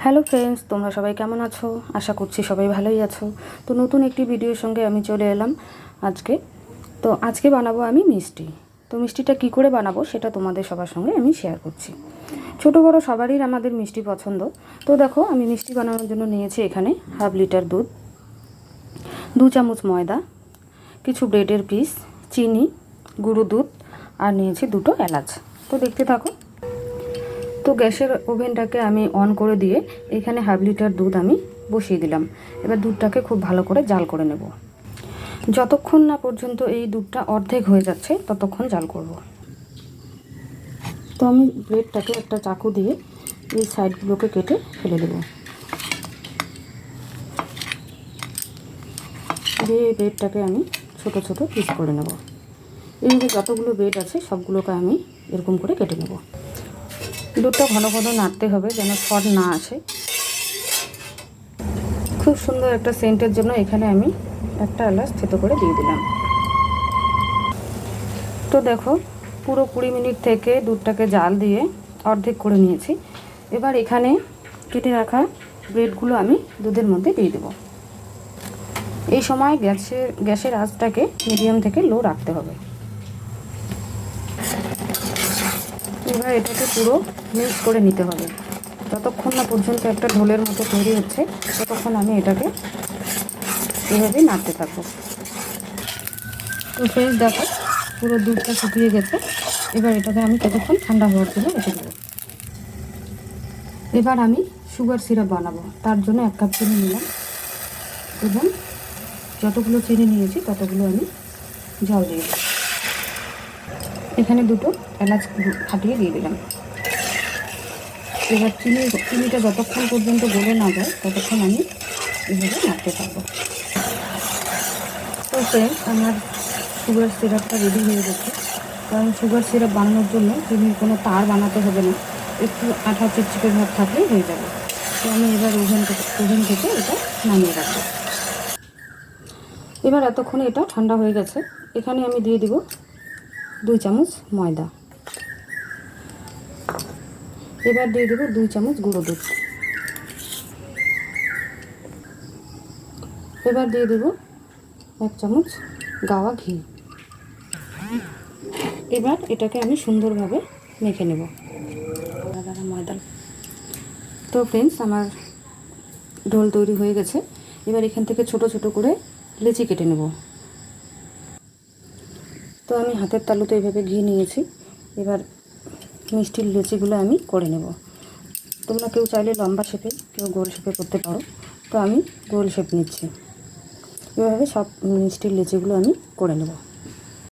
Hello friends, তোমরা সবাই কেমন আছো? আশা করছি সবাই ভালোই আছো। তো নতুন একটি ভিডিওর সঙ্গে আমি চলে এলাম আজকে। তো আজকে বানাবো আমি মিষ্টি। তো মিষ্টিটা কি করে বানাবো সেটা তোমাদের সবার সঙ্গে আমি শেয়ার করছি। ছোট বড় সবারই আমাদের মিষ্টি পছন্দ। তো দেখো, আমি মিষ্টি বানানোর জন্য নিয়েছি এখানে 1/2 লিটার দুধ, 2 চামচ ময়দা, কিছু ব্রেডের পিস, চিনি, গুঁড়ো দুধ আর নিয়েছি 2টো এলাচ। তো দেখতে থাকো। তো গ্যাসের ওভেনটাকে আমি অন করে দিয়ে এখানে 1/2 লিটার দুধ আমি বসিয়ে দিলাম। এবার দুধটাকে খুব ভালো করে জাল করে নেব। যতক্ষণ না পর্যন্ত এই দুধটা অর্ধেক হয়ে যাচ্ছে ততক্ষণ জাল করব। তো আমি ব্রেডটাকে একটা চাকু দিয়ে এই সাইডগুলোকে কেটে ফেলে দেব। দিয়ে এই ব্রেডটাকে আমি ছোট ছোট পিস করে নেব। এইভাবে যতগুলো ব্রেড আছে সবগুলোকে আমি এরকম করে কেটে নেব। দুধটা ঘন ঘন নাড়তে হবে যেন শর্ট না আসে। খুব সুন্দর একটা সেন্টের জন্য এখানে আমি একটা এলাচ থেতো করে দিয়ে দিলাম। তো দেখো, পুরো 20 মিনিট থেকে দুধটাকে জাল দিয়ে অর্ধেক করে নিয়েছি। এবার এখানে কেটে রাখা ব্রেডগুলো আমি দুধের মধ্যে দিয়ে দেব। এই সময় গ্যাসের আঁচটাকে মিডিয়াম থেকে লো রাখতে হবে। এবার এটাকে পুরো মিক্স করে নিতে হবে। যতক্ষণ না পর্যন্ত একটা ঢোলের মতো তৈরি হচ্ছে ততক্ষণ আমি এটাকে এভাবেই নাড়তে থাকবো। তো ফ্রেন্ডস দেখো, পুরো দুধটা শুকিয়ে গেছে। এবার এটাকে আমি কতক্ষণ ঠান্ডা হওয়ার জন্য রেখে দেবো। এবার আমি সুগার সিরাপ বানাবো। তার জন্য 1 কাপ চিনি নিলাম এবং যতগুলো চিনি নিয়েছি ততগুলো আমি জল দিয়ে দিলাম। এখানে 2টো এলাচ ফাটিয়ে দিয়ে দিলাম। এবার চিনিটা যতক্ষণ পর্যন্ত গলে না যায় ততক্ষণ আমি এভাবে নাড়তে থাকবো। তো ফ্রেন্ডস, আমার সুগার সিরাপটা রেডি হয়ে গেছে। কারণ সুগার সিরাপ বানানোর জন্য চিনির কোনো তার বানাতে হবে না, একটু আঠা চিপচিপে ভাব থাকলেই হয়ে যাবে। তো আমি এবার ওভেন থেকে এটা নামিয়ে রাখবো। এবার এতক্ষণে এটা ঠান্ডা হয়ে গেছে। এখানে আমি দিয়ে দিব 2 চামচ ময়দা। এবার দিয়ে দেবো 2 চামচ গুঁড়ো দুধ। এবার দিয়ে দেবো 1 চামচ গাওয়া ঘি। এবার এটাকে আমি সুন্দরভাবে মেখে নেব। ময়দা। তো ফ্রেন্ডস, আমার ঢোল তৈরি হয়ে গেছে। এবার এখান থেকে ছোট ছোট করে লেচি কেটে নেব। তো আমি হাতের তালুতে এইভাবে ঘি নিয়েছি। এবার মিষ্টির লেচিগুলো আমি করে নেব। তোমরা কেউ চাইলে লম্বা শেপে, কেউ গোল শেপে করতে পারো। তো আমি গোল শেপ নিচ্ছি। এভাবে সব মিষ্টির লেচিগুলো আমি করে নেব।